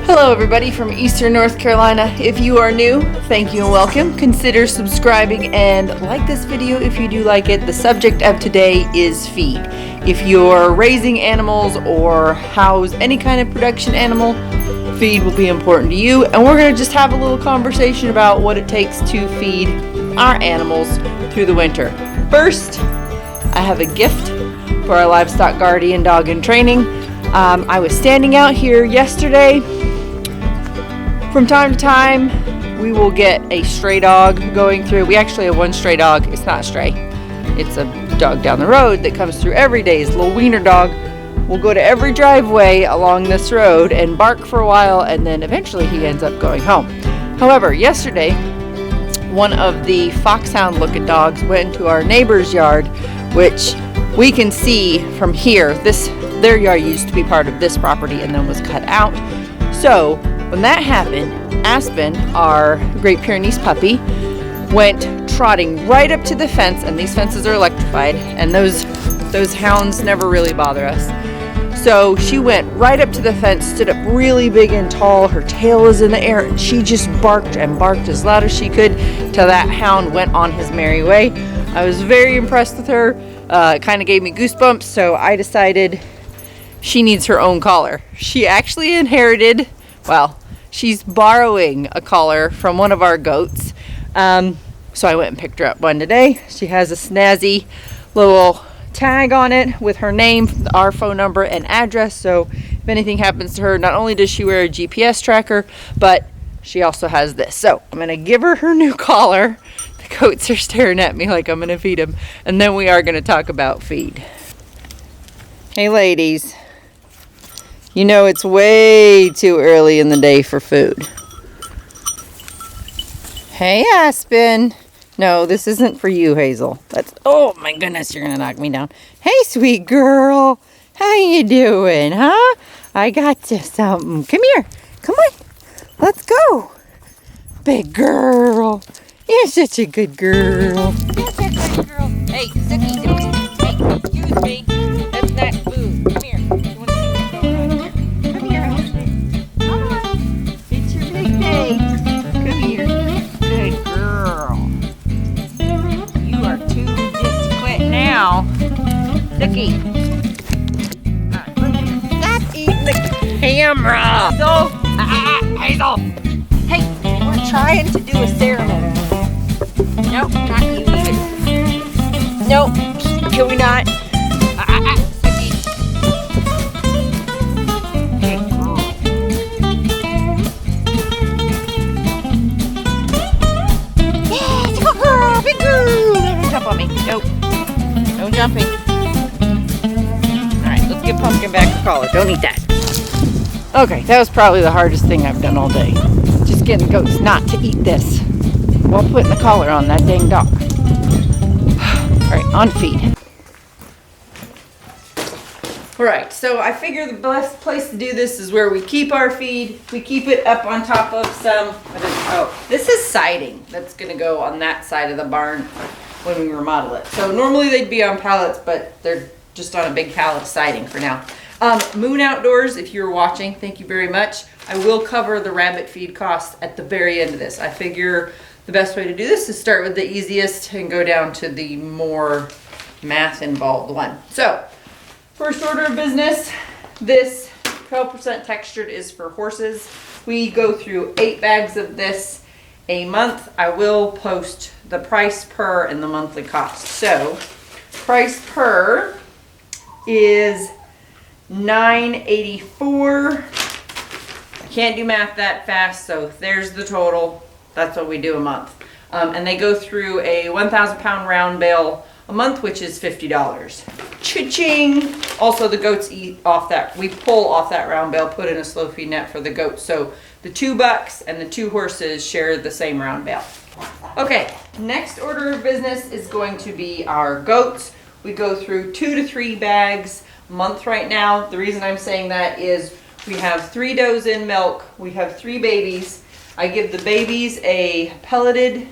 Hello everybody from Eastern North Carolina. If you are new, thank you and welcome. Consider subscribing and like this video if you do like it. The subject of today is feed. If you're raising animals or house any kind of production animal, feed will be important to you. And we're going to just have a little conversation about what it takes to feed our animals through the winter. First, I have a gift for our livestock guardian dog in training. I was standing out here yesterday. From time to time, we will get a stray dog going through. We actually have one stray dog. It's not stray. It's a dog down the road that comes through every day. It's a little wiener dog. Will go to every driveway along this road and bark for a while, and then eventually he ends up going home. However, yesterday, one of the foxhound looking dogs went into our neighbor's yard, which we can see from here. Their yard used to be part of this property and then was cut out. So when that happened, Aspen, our Great Pyrenees puppy, went trotting right up to the fence, and these fences are electrified, and those hounds never really bother us. So she went right up to the fence, stood up really big and tall, her tail was in the air, and she just barked and barked as loud as she could till that hound went on his merry way. I was very impressed with her. It kind of gave me goosebumps, so I decided she needs her own collar. She actually inherited, she's borrowing a collar from one of our goats. So I went and picked her up one today. She has a snazzy little tag on it with her name, our phone number, and address. So if anything happens to her, not only does she wear a GPS tracker, but she also has this. So I'm going to give her new collar. The goats are staring at me like I'm going to feed them. And then we are going to talk about feed. Hey ladies. You know it's way too early in the day for food. Hey, Aspen. No, this isn't for you, Hazel. Oh my goodness, you're gonna knock me down. Hey, sweet girl. How you doing, huh? I got you something. Come here. Come on. Let's go. Big girl. You're such a good girl. You're such a good girl. Hey, Suki, don't. Hey, excuse me. That's not food. Come here. Now, Suki, stop eating the camera. Hazel. Hey, we're trying to do a ceremony. Nope, not you either. Nope, can we not? Suki. Hey, yeah, it's a good girl, big girl. Don't jump on me. Nope. No jumping. Alright, let's give Pumpkin back the collar. Don't eat that. Okay, that was probably the hardest thing I've done all day. Just getting the goats not to eat this while putting the collar on that dang dog. Alright, on feed. Alright, so I figure the best place to do this is where we keep our feed. We keep it up on top of some, this is siding that's going to go on that side of the barn when we remodel it. So normally they'd be on pallets, but they're just on a big pallet of siding for now. Moon Outdoors, if you're watching, thank you very much. I will cover the rabbit feed cost at the very end of this. I figure the best way to do this is start with the easiest and go down to the more math involved one. So, first order of business, this 12% textured is for horses. We go through 8 bags of this a month. I will post the price per and the monthly cost. So price per is $9.84. I can't do math that fast, so there's the total. That's what we do a month. And they go through a 1,000 pound round bale a month, which is $50. Cha-ching! Also, the goats eat off that. We pull off that round bale, put in a slow feed net for the goats. So the 2 bucks and the 2 horses share the same round bale. Okay, next order of business is going to be our goats. We go through 2 to 3 bags a month right now. The reason I'm saying that is we have 3 does in milk. We have 3 babies. I give the babies a pelleted,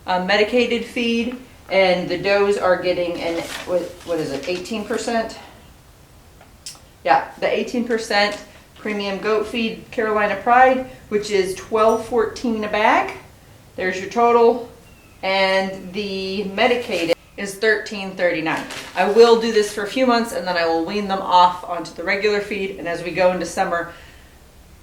medicated feed, and the does are getting an, what is it, 18%? Yeah, the 18% premium goat feed Carolina Pride, which is $12.14 a bag. There's your total. And the medicated is $13.39. I will do this for a few months and then I will wean them off onto the regular feed. And as we go into summer,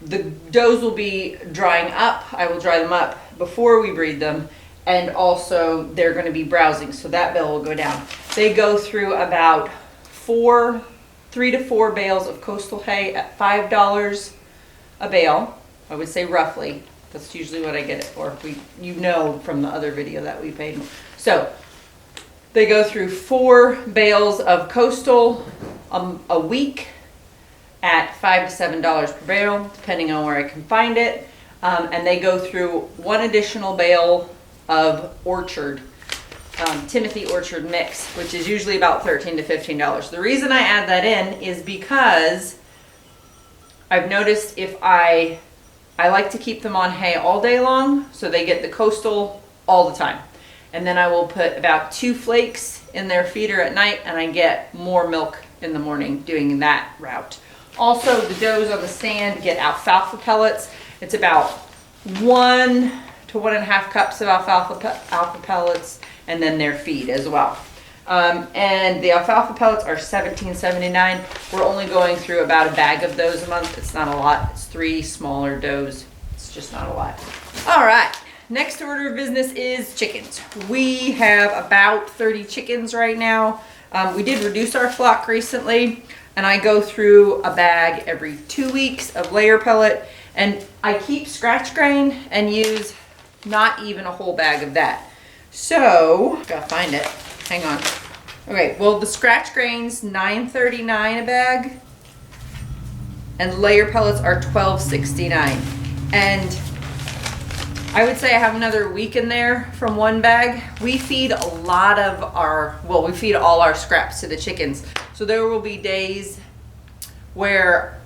the does will be drying up. I will dry them up before we breed them. And also they're going to be browsing, so that bill will go down. They go through about 3 to 4 bales of coastal hay at $5 a bale. I would say roughly. That's usually what I get it for. You know from the other video that we paid. So they go through 4 bales of coastal a week at $5 to $7 per bale, depending on where I can find it. And they go through 1 additional bale of orchard, Timothy orchard mix, which is usually about $13 to $15. The reason I add that in is because I've noticed if I like to keep them on hay all day long, so they get the coastal all the time. And then I will put about 2 flakes in their feeder at night, and I get more milk in the morning doing that route. Also, the does on the stand get alfalfa pellets. It's about 1 to 1.5 cups of alfalfa pellets, and then their feed as well. And the alfalfa pellets are $17.79. We're only going through about a bag of those a month. It's not a lot. It's 3 smaller does. It's just not a lot. All right. Next order of business is chickens. We have about 30 chickens right now. We did reduce our flock recently, and I go through a bag every 2 weeks of layer pellet, and I keep scratch grain and use not even a whole bag of that. So, gotta find it. Hang on. Okay, well, the scratch grain's $9.39 a bag, and layer pellets are $12.69. And I would say I have another week in there from 1 bag. We feed a lot of we feed all our scraps to the chickens. So there will be days where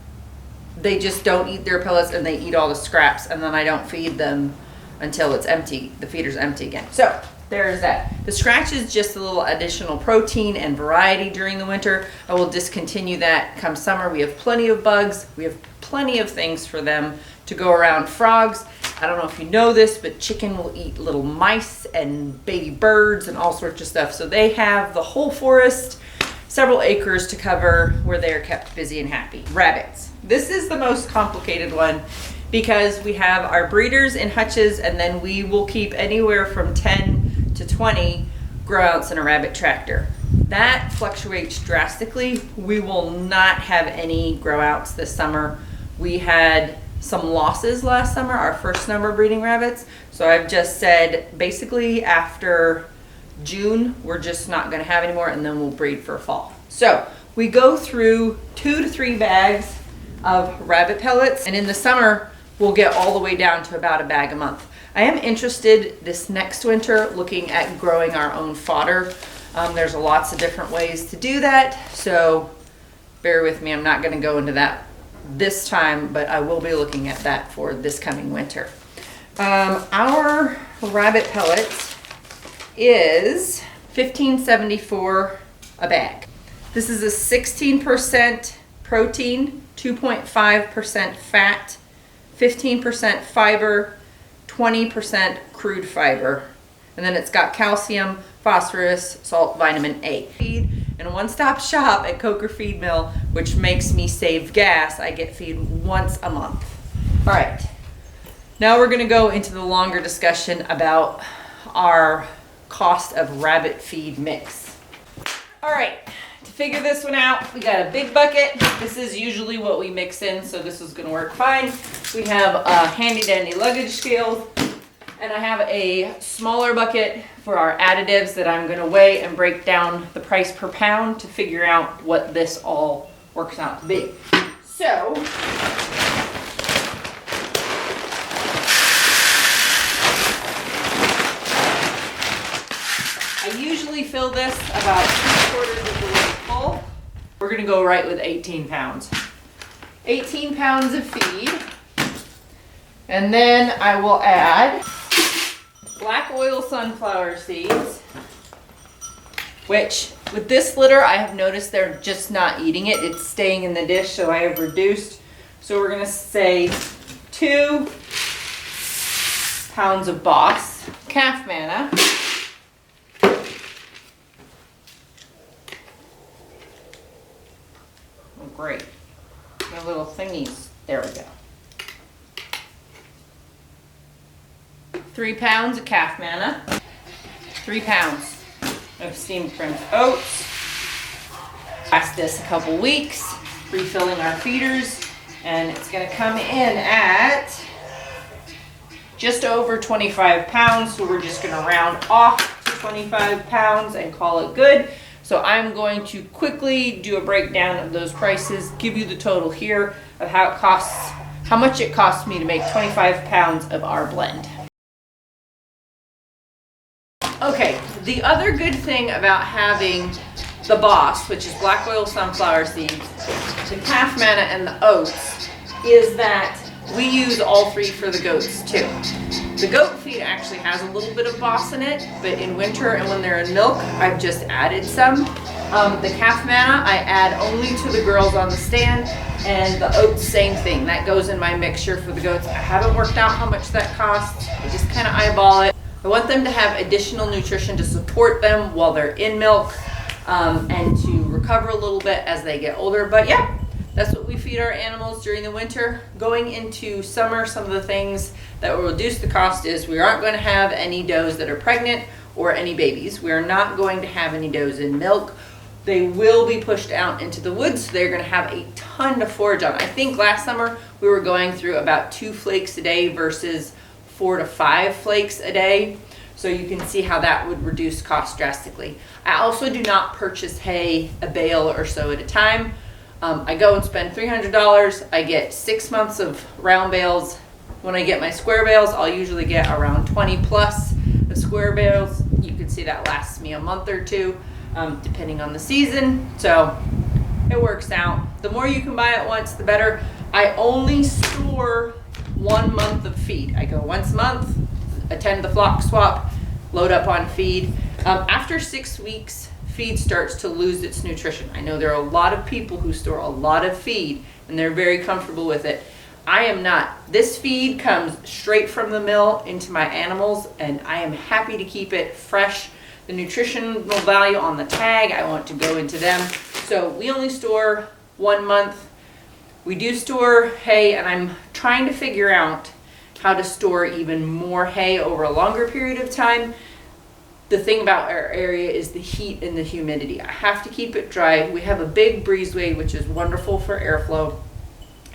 they just don't eat their pellets and they eat all the scraps, and then I don't feed them until it's empty. The feeder's empty again. So there's that. The scratch is just a little additional protein and variety during the winter. I will discontinue that come summer. We have plenty of bugs. We have plenty of things for them to go around. Frogs. I don't know if you know this, but chicken will eat little mice and baby birds and all sorts of stuff. So they have the whole forest, several acres to cover, where they are kept busy and happy. Rabbits. This is the most complicated one because we have our breeders in hutches, and then we will keep anywhere from 10 to 20 grow outs in a rabbit tractor. That fluctuates drastically. We will not have any grow outs this summer. We had some losses last summer, our first number of breeding rabbits. So I've just said basically after June, we're just not gonna have any more, and then we'll breed for fall. So we go through 2 to 3 bags of rabbit pellets, and in the summer, we'll get all the way down to about a bag a month. I am interested this next winter looking at growing our own fodder. There's lots of different ways to do that, so bear with me. I'm not gonna go into that this time, but I will be looking at that for this coming winter. Our rabbit pellets is $15.74 a bag. This is a 16% protein, 2.5% fat, 15% fiber, 20% crude fiber, and then it's got calcium, phosphorus, salt, vitamin A. Feed and a one-stop shop at Coker Feed Mill, which makes me save gas. I get feed once a month. All right, now we're gonna go into the longer discussion about our cost of rabbit feed mix. All right, to figure this one out, we got a big bucket. This is usually what we mix in, so this is gonna work fine. We have a handy dandy luggage scale, and I have a smaller bucket for our additives that I'm gonna weigh and break down the price per pound to figure out what this all works out to be. So, I usually fill this about 3/4 of the way full. We're gonna go right with 18 pounds. 18 pounds of feed. And then I will add black oil sunflower seeds, which with this litter I have noticed they're just not eating it. It's staying in the dish, so I have reduced. So we're gonna say 2 pounds of Boss. Calf manna. Oh, great. My little thingies. There we go. 3 pounds of calf manna. 3 pounds of steamed crimped oats. Last this a couple weeks, refilling our feeders, and it's gonna come in at just over 25 pounds, so we're just gonna round off to 25 pounds and call it good. So I'm going to quickly do a breakdown of those prices, give you the total here of how much it costs me to make 25 pounds of our blend. Okay, the other good thing about having the Boss, which is black oil sunflower seeds, the calf manna, and the oats, is that we use all 3 for the goats too. The goat feed actually has a little bit of Boss in it, but in winter and when they're in milk, I've just added some. The calf manna I add only to the girls on the stand, and the oats, same thing. That goes in my mixture for the goats. I haven't worked out how much that costs. I just kind of eyeball it. I want them to have additional nutrition to support them while they're in milk, and to recover a little bit as they get older. But yeah, that's what we feed our animals during the winter. Going into summer, some of the things that will reduce the cost is we aren't going to have any does that are pregnant or any babies. We are not going to have any does in milk. They will be pushed out into the woods. So they're going to have a ton to forage on. I think last summer we were going through about 2 flakes a day versus 4 to 5 flakes a day. So you can see how that would reduce cost drastically. I also do not purchase hay a bale or so at a time. I go and spend $300. I get 6 months of round bales. When I get my square bales, I'll usually get around 20 plus of square bales. You can see that lasts me a month or 2, depending on the season. So it works out. The more you can buy at once, the better. I only store 1 month of feed. I go once a month, attend the flock swap, load up on feed. After 6 weeks, feed starts to lose its nutrition. I know there are a lot of people who store a lot of feed and they're very comfortable with it. I am not. This feed comes straight from the mill into my animals, and I am happy to keep it fresh. The nutritional value on the tag, I want to go into them. So we only store 1 month. We do store hay, and I'm trying to figure out how to store even more hay over a longer period of time. The thing about our area is the heat and the humidity. I have to keep it dry. We have a big breezeway, which is wonderful for airflow.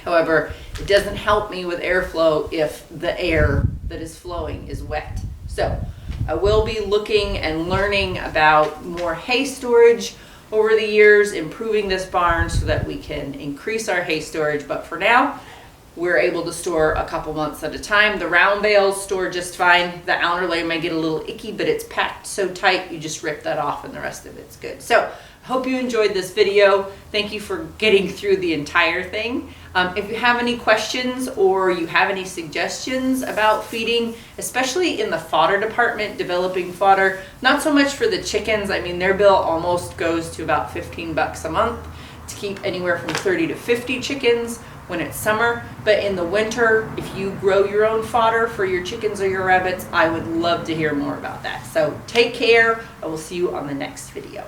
However, it doesn't help me with airflow if the air that is flowing is wet. So I will be looking and learning about more hay storage over the years, improving this barn so that we can increase our hay storage. But for now, we're able to store a couple months at a time. The round bales store just fine. The outer layer might get a little icky, but it's packed so tight, you just rip that off and the rest of it's good. So I hope you enjoyed this video. Thank you for getting through the entire thing. If you have any questions or you have any suggestions about feeding, especially in the fodder department, developing fodder, not so much for the chickens. I mean, their bill almost goes to about 15 bucks a month to keep anywhere from 30 to 50 chickens when it's summer. But in the winter, if you grow your own fodder for your chickens or your rabbits, I would love to hear more about that. So take care. I will see you on the next video.